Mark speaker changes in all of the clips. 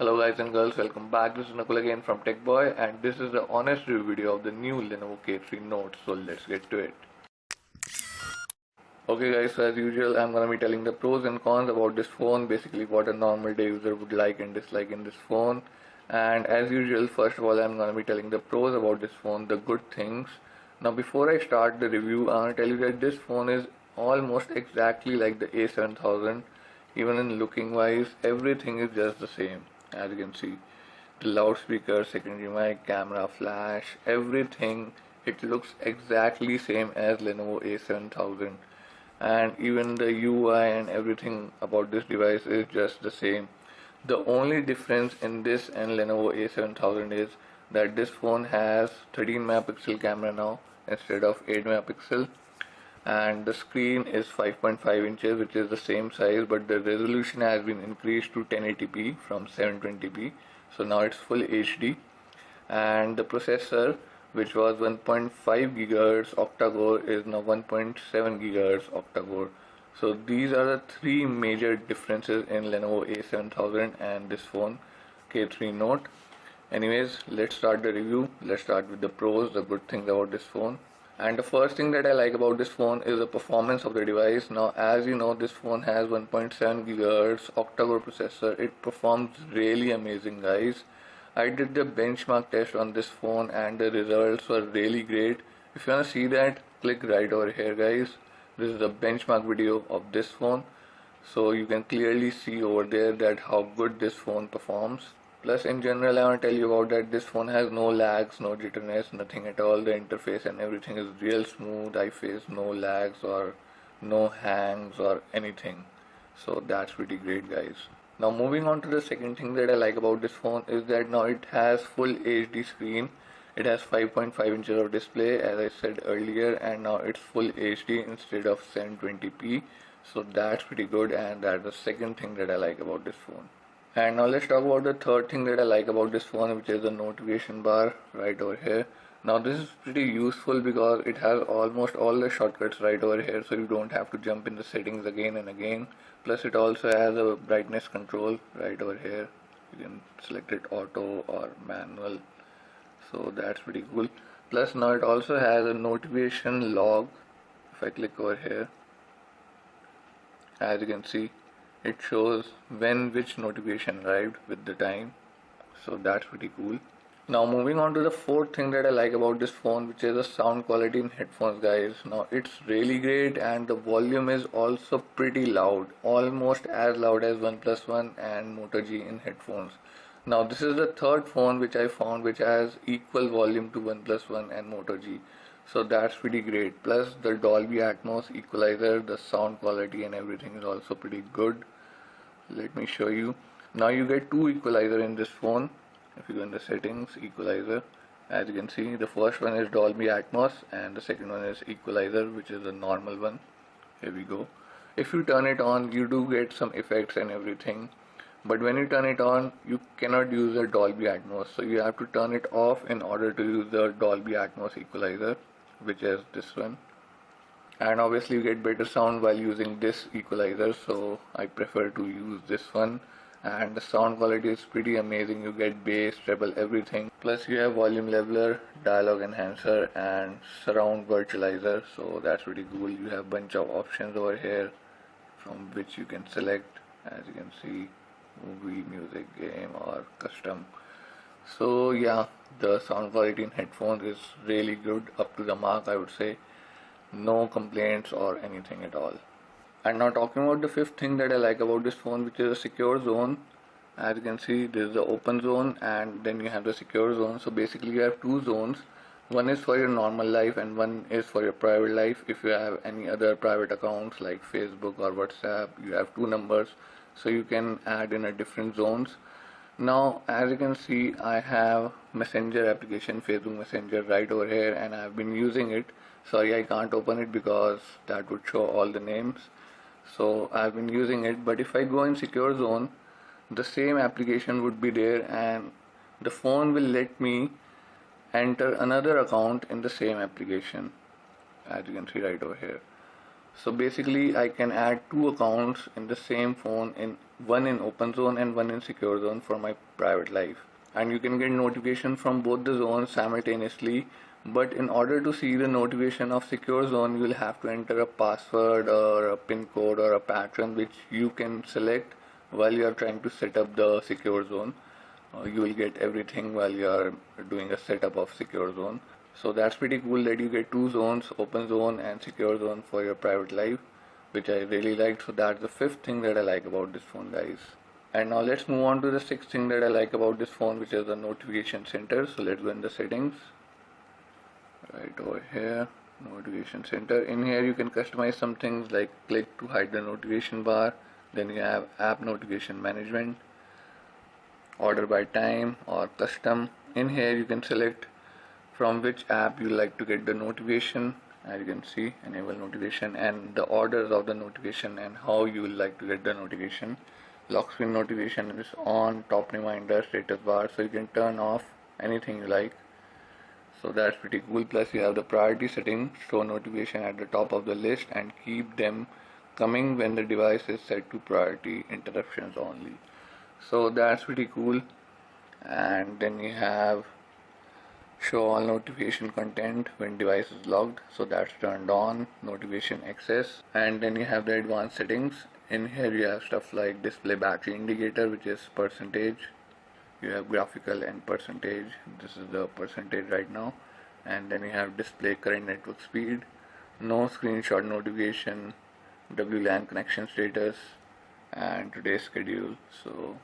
Speaker 1: Hello guys and girls, welcome back. This is Nakul again from Tech Boy, and this is the honest review video of the new Lenovo K3 Note. So let's get to it. Okay guys, so as usual I'm gonna be telling the pros and cons about this phone, basically what a normal day user would like and dislike in this phone. And as usual, first of all I'm gonna be telling the pros about this phone, the good things. Now before I start the review, I wanna tell you that this phone is almost exactly like the A7000. Even in looking wise, everything is just the same. As you can see, the loudspeaker, secondary mic, camera, flash, everything, it looks exactly same as Lenovo A7000, and even the UI and everything about this device is just the same. The only difference in this and Lenovo A7000 is that this phone has 13 megapixel camera now instead of 8 megapixel, and the screen is 5.5 inches, which is the same size, but the resolution has been increased to 1080p from 720p, so now it's full HD. And the processor, which was 1.5 GHz octa-core, is now 1.7 GHz octa-core. So these are the three major differences in Lenovo A7000 and this phone K3 Note. Anyways, let's start the review. Let's start with the pros, the good things about this phone. And the first thing that I like about this phone is the performance of the device. Now as you know, this phone has 1.7 GHz octa-core processor. It performs really amazing, guys. I did the benchmark test on this phone and the results were really great. If you want to see that, click right over here, guys. This is the benchmark video of this phone, so you can clearly see over there that how good this phone performs. Plus in general, I want to tell you about that this phone has no lags, no jitteriness, nothing at all. The interface and everything is real smooth. I face no lags or no hangs or anything, so that's pretty great, guys. Now moving on to the second thing that I like about this phone is that now it has full HD screen. It has 5.5 inches of display, as I said earlier, and now it's full HD instead of 720p, so that's pretty good, and that's the second thing that I like about this phone. And now let's talk about the third thing that I like about this phone, which is the notification bar right over here. Now this is pretty useful because it has almost all the shortcuts right over here, so you don't have to jump in the settings again and again. Plus it also has a brightness control right over here. You can select it auto or manual, so that's pretty cool. Plus now it also has a notification log. If I click over here, as you can see, it shows when which notification arrived with the time, so that's pretty cool. Now moving on to the fourth thing that I like about this phone, which is the sound quality in headphones, guys. Now it's really great, and the volume is also pretty loud, almost as loud as OnePlus One and Moto G in headphones. Now this is the third phone which I found which has equal volume to OnePlus One and Moto G, so that's pretty great. Plus the Dolby Atmos equalizer, the sound quality and everything is also pretty good. Let me show you. Now you get two equalizer in this phone. If you go in the settings, equalizer, as you can see, the first one is Dolby Atmos and the second one is equalizer, which is the normal one. Here we go. If you turn it on, you do get some effects and everything, but when you turn it on, you cannot use the Dolby Atmos, so you have to turn it off in order to use the Dolby Atmos equalizer, which is this one. And obviously you get better sound while using this equalizer, so I prefer to use this one. And the sound quality is pretty amazing. You get bass, treble, everything. Plus you have volume leveler, dialogue enhancer and surround virtualizer, so that's pretty cool. You have bunch of options over here from which you can select, as you can see, movie, music, game or custom. So yeah, the sound quality in headphones is really good, up to the mark, I would say. No complaints or anything at all. And now talking about the fifth thing that I like about this phone, which is a secure zone. As you can see, this is the open zone and then you have the secure zone. So basically you have two zones. One is for your normal life and one is for your private life. If you have any other private accounts like Facebook or WhatsApp, you have two numbers, so you can add in a different zones. Now as you can see, I have Messenger application, Facebook Messenger right over here, and I've been using it. Sorry, I can't open it because that would show all the names. So I've been using it, but if I go in secure zone, the same application would be there and the phone will let me enter another account in the same application, as you can see right over here. So basically I can add two accounts in the same phone in one in open zone and one in secure zone for my private life. And you can get notification from both the zones simultaneously, but in order to see the notification of secure zone, you will have to enter a password or a pin code or a pattern which you can select while you are trying to set up the secure zone. You will get everything while you are doing a setup of secure zone. So that's pretty cool that you get two zones, open zone and secure zone, for your private life, which I really liked. So that's the fifth thing that I like about this phone, guys. And now let's move on to the sixth thing that I like about this phone, which is the notification center. So let's go in the settings, right over here, notification center. In here you can customize some things like click to hide the notification bar. Then you have app notification management, order by time or custom. In here you can select from which app you like to get the notification. As you can see, enable notification and the orders of the notification and how you will like to get the notification. Lock screen notification is on, top reminder, status bar, so you can turn off anything you like. So that's pretty cool. Plus you have the priority setting, show notification at the top of the list and keep them coming when the device is set to priority interruptions only. So that's pretty cool. And then you have show all notification content when device is logged, so that's turned on, notification access. And then you have the advanced settings. In here you have stuff like display battery indicator, which is percentage. You have graphical and percentage. This is the percentage right now. And then you have display current network speed, no screenshot notification, WLAN connection status, and today's schedule. So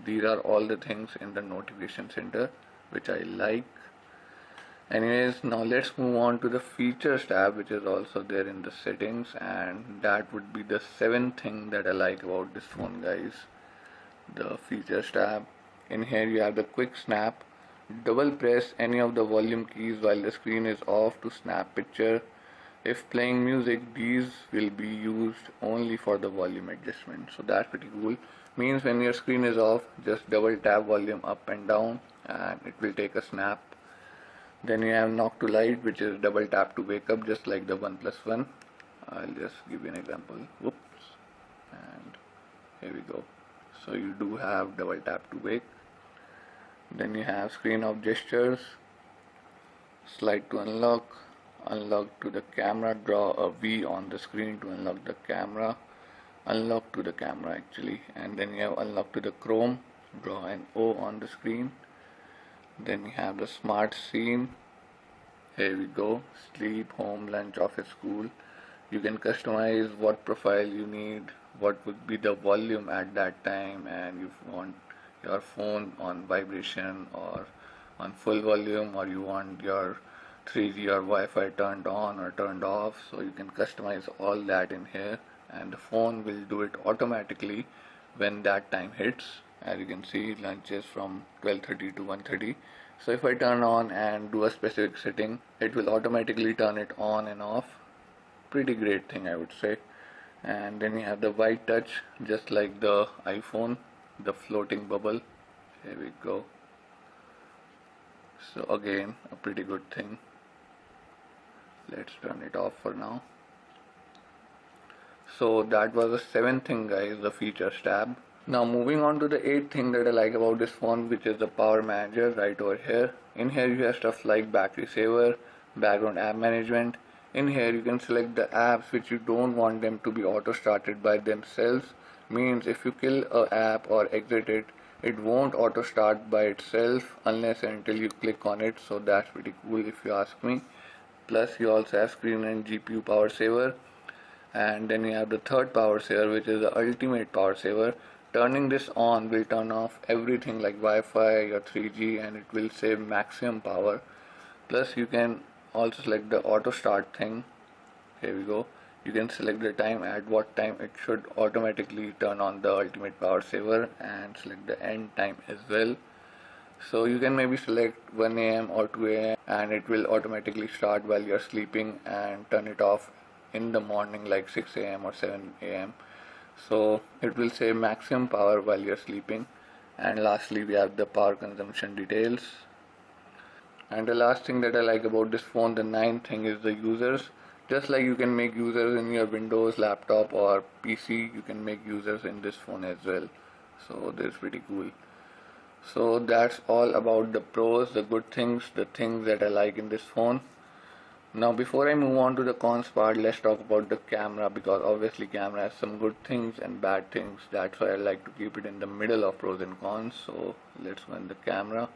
Speaker 1: these are all the things in the notification center which I like. Anyways, now let's move on to the features tab, which is also there in the settings, and that would be the seventh thing that I like about this phone, guys. The features tab. In here you have the quick snap. Double press any of the volume keys while the screen is off to snap picture. If playing music, these will be used only for the volume adjustment. So that's pretty cool. Means when your screen is off, just double tap volume up and down and it will take a snap. Then you have knock to light, which is double tap to wake up, just like the OnePlus One. I'll just give you an example. Whoops. And here we go. So you do have double tap to wake. Then you have screen of gestures, slide to unlock, unlock to the camera, draw a V on the screen to unlock the camera, unlock to the camera actually. And then you have unlock to the Chrome, draw an O on the screen. Then you have the smart scene. Here we go, sleep, home, lunch, office, school. You can customize what profile you need, what would be the volume at that time, and you want your phone on vibration or on full volume, or you want your 3G or Wi-Fi turned on or turned off. So you can customize all that in here, and the phone will do it automatically when that time hits. As you can see, lunch is from 12:30 to 1:30. So if I turn on and do a specific setting, it will automatically turn it on and off. Pretty great thing, I would say. And then you have the white touch, just like the iPhone, the floating bubble. Here we go. So again, a pretty good thing. Let's turn it off for now. So that was the seventh thing, guys, the features tab. Now moving on to the eighth thing that I like about this phone, which is the power manager right over here. In here you have stuff like battery saver, background app management. In here you can select the apps which you don't want them to be auto started by themselves. Means if you kill a app or exit it, it won't auto start by itself unless and until you click on it. So that's pretty cool if you ask me. Plus you also have screen and GPU power saver. And then you have the third power saver, which is the ultimate power saver. Turning this on will turn off everything like Wi-Fi or 3G, and it will save maximum power. Plus you can also select the auto start thing. Here we go. You can select the time at what time it should automatically turn on the ultimate power saver, and select the end time as well. So you can maybe select 1 AM or 2 AM and it will automatically start while you're sleeping, and turn it off in the morning like 6 AM or 7 AM. So it will save maximum power while you're sleeping. And lastly we have the power consumption details. And the last thing that I like about this phone, the ninth thing, is the users. Just like you can make users in your Windows laptop or PC, you can make users in this phone as well. So this is pretty cool. So that's all about the pros, the good things, the things that I like in this phone. Now before I move on to the cons part, let's talk about the camera, because obviously camera has some good things and bad things. That's why I like to keep it in the middle of pros and cons. So let's run the camera.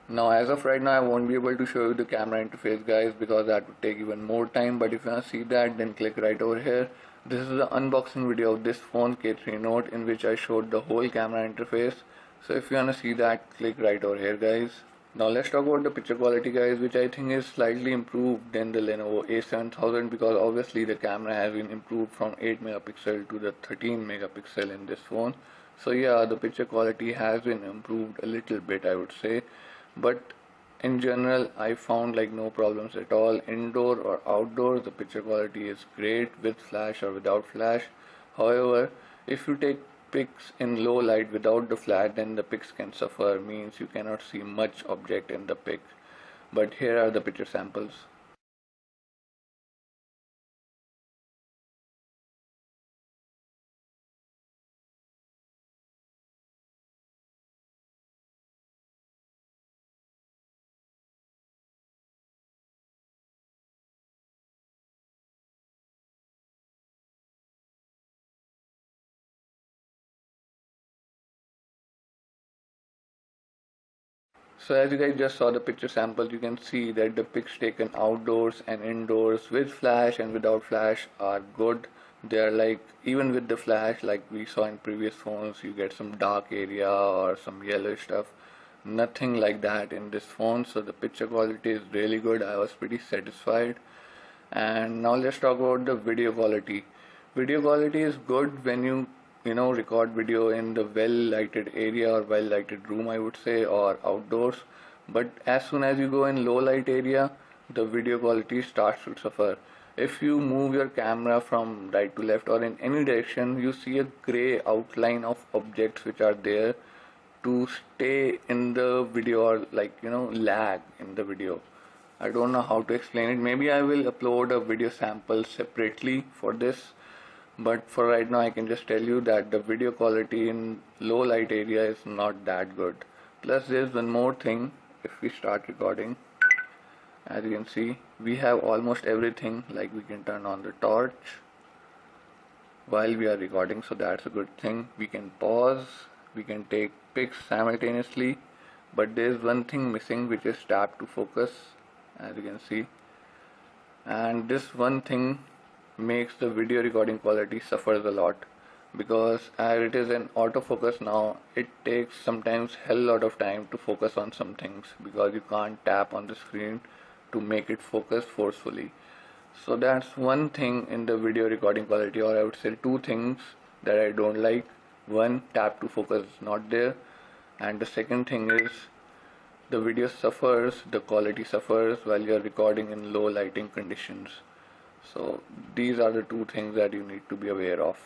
Speaker 1: Now as of right now I won't be able to show you the camera interface, guys, because that would take even more time, but if you want to see that, then click right over here. This is the unboxing video of this phone K3 Note, in which I showed the whole camera interface. So if you want to see that, click right over here, guys. Now let's talk about the picture quality, guys, which I think is slightly improved than the Lenovo A7000, because obviously the camera has been improved from 8 megapixel to the 13 megapixel in this phone. So yeah, the picture quality has been improved a little bit, I would say, but in general I found like no problems at all. Indoor or outdoor, the picture quality is great with flash or without flash. However, if you take pics in low light without the flash, then the pics can suffer, means you cannot see much object in the pic. But here are the picture samples. So as you guys just saw the picture samples, you can see that the pics taken outdoors and indoors with flash and without flash are good. They are like, even with the flash, like we saw in previous phones, you get some dark area or some yellow stuff. Nothing like that in this phone, so the picture quality is really good. I was pretty satisfied. And now let's talk about the video quality. Video quality is good when you know, record video in the well lighted area or well lighted room, I would say, or outdoors. But as soon as you go in low light area, the video quality starts to suffer. If you move your camera from right to left or in any direction, you see a gray outline of objects which are there to stay in the video, or like, you know, lag in the video. I don't know how to explain it. Maybe I will upload a video sample separately for this, but for right now I can just tell you that the video quality in low light area is not that good. Plus there's one more thing. If we start recording, as you can see, we have almost everything. Like we can turn on the torch while we are recording, so that's a good thing. We can pause, we can take pics simultaneously, but there's one thing missing, which is tap to focus, as you can see. And this one thing makes the video recording quality suffers a lot, because as it is an autofocus now, it takes sometimes hell lot of time to focus on some things, because you can't tap on the screen to make it focus forcefully. So that's one thing in the video recording quality, or I would say two things that I don't like. One, tap to focus is not there, and the second thing is the video suffers, the quality suffers while you're recording in low lighting conditions. So these are the two things that you need to be aware of.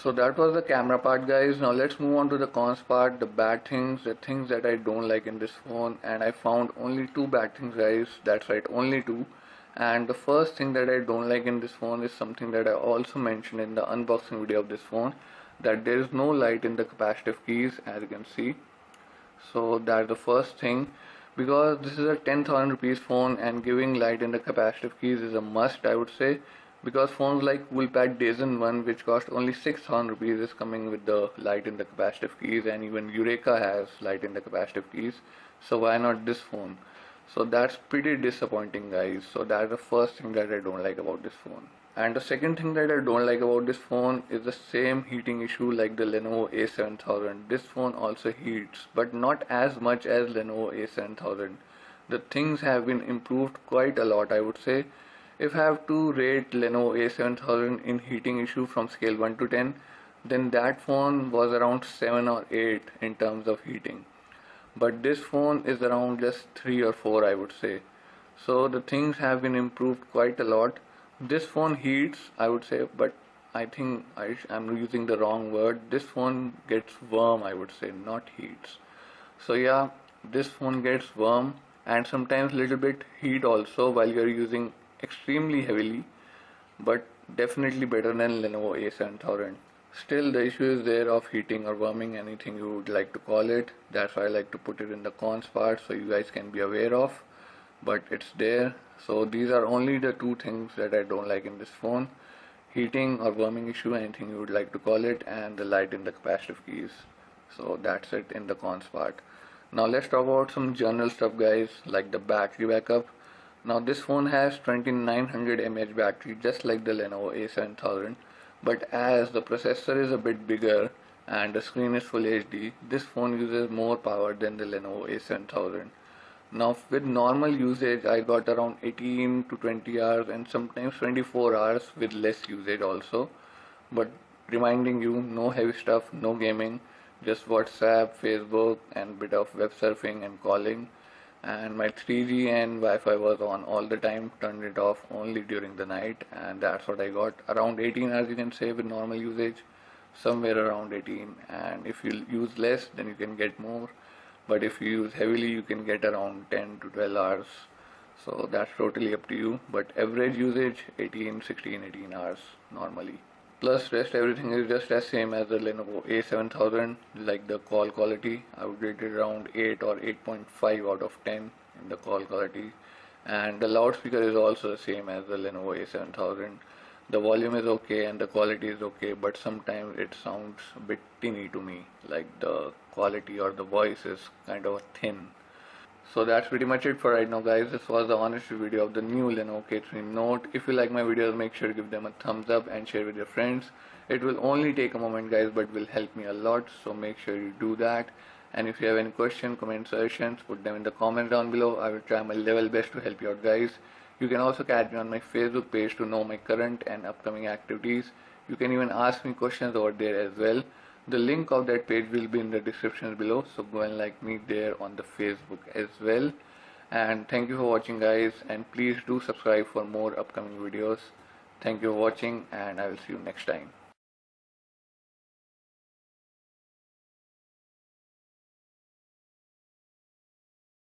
Speaker 1: So that was the camera part, guys. Now let's move on to the cons part, the bad things, the things that I don't like in this phone. And I found only two bad things, guys. That's right, only two. And the first thing that I don't like in this phone is something that I also mentioned in the unboxing video of this phone, that there is no light in the capacitive keys, as you can see. So that's the first thing, because this is a 10,000 rupees phone and giving light in the capacitive keys is a must, I would say, because phones like Coolpad Dazen 1, which cost only 6,000 rupees, is coming with the light in the capacitive keys, and even Eureka has light in the capacitive keys. So why not this phone? So that's pretty disappointing, guys. So that's the first thing that I don't like about this phone. And the second thing that I don't like about this phone is the same heating issue like the Lenovo A7000. This phone also heats, but not as much as Lenovo A7000. The things have been improved quite a lot, I would say. If I have to rate Lenovo A7000 in heating issue from scale 1 to 10, then that phone was around 7 or 8 in terms of heating. But this phone is around just 3 or 4, I would say. So the things have been improved quite a lot. This phone heats, I would say, but I think I'm using the wrong word. This phone gets warm, I would say, not heats. So yeah, this phone gets warm and sometimes little bit heat also while you're using extremely heavily, but definitely better than Lenovo A7000. Still the issue is there of heating or warming, anything you would like to call it. That's why I like to put it in the cons part so you guys can be aware of, but it's there. So these are only the two things that I don't like in this phone: heating or warming issue, anything you would like to call it, and the light in the capacitive keys. So that's it in the cons part. Now let's talk about some general stuff, guys, like the battery backup. Now this phone has 2900 mAh battery, just like the Lenovo A7000, but as the processor is a bit bigger and the screen is full HD, this phone uses more power than the Lenovo A7000. Now with normal usage I got around 18 to 20 hours and sometimes 24 hours with less usage also. But reminding you, no heavy stuff, no gaming, just WhatsApp, Facebook and bit of web surfing and calling. And my 3G and Wi-Fi was on all the time, turned it off only during the night, and that's what I got. Around 18 hours you can say with normal usage, somewhere around 18, and if you use less then you can get more, but if you use heavily you can get around 10 to 12 hours. So that's totally up to you, but average usage 18, 16, 18 hours normally. Plus rest everything is just as same as the Lenovo A7000, like the call quality. I would rate it around 8 or 8.5 out of 10 in the call quality. And the loudspeaker is also the same as the Lenovo A7000. The volume is okay and the quality is okay, but sometimes it sounds a bit tinny to me, like the quality or the voice is kind of thin. So that's pretty much it for right now, guys. This was the honest video of the new Lenovo K3 Note. If you like my videos, make sure to give them a thumbs up and share with your friends. It will only take a moment, guys, but will help me a lot, so make sure you do that. And if you have any questions, comment, suggestions, put them in the comments down below. I will try my level best to help you out, guys. You can also catch me on my Facebook page to know my current and upcoming activities. You can even ask me questions over there as well. The link of that page will be in the description below, so go and like me there on the Facebook as well. And thank you for watching, guys, and please do subscribe for more upcoming videos. Thank you for watching, and I will see you next time.